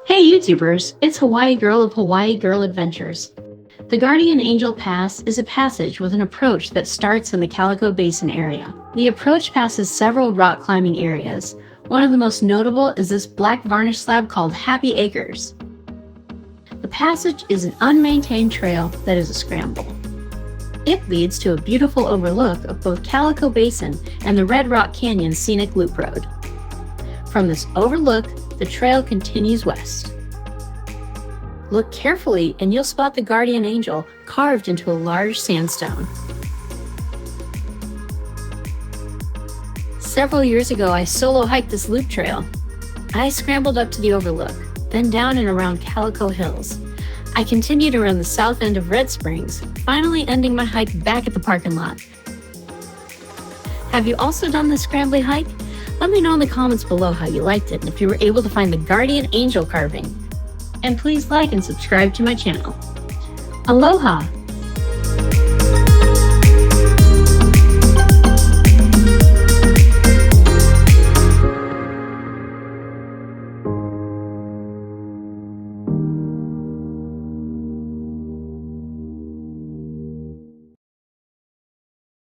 Hey YouTubers, it's Hawaii Girl of Hawaii Girl Adventures. The Guardian Angel Pass is a passage with an approach that starts in the Calico Basin area. The approach passes several rock climbing areas. One of the most notable is this black varnish slab called Happy Acres. The passage is an unmaintained trail that is a scramble. It leads to a beautiful overlook of both Calico Basin and the Red Rock Canyon Scenic Loop Road. From this overlook, the trail continues west. Look carefully and you'll spot the Guardian Angel carved into a large sandstone. Several years ago, I solo hiked this loop trail. I scrambled up to the overlook, then down and around Calico Hills. I continued around the south end of Red Springs, finally ending my hike back at the parking lot. Have you also done this scrambly hike? Let me know in the comments below how you liked it and if you were able to find the Guardian Angel carving. And please like and subscribe to my channel. Aloha!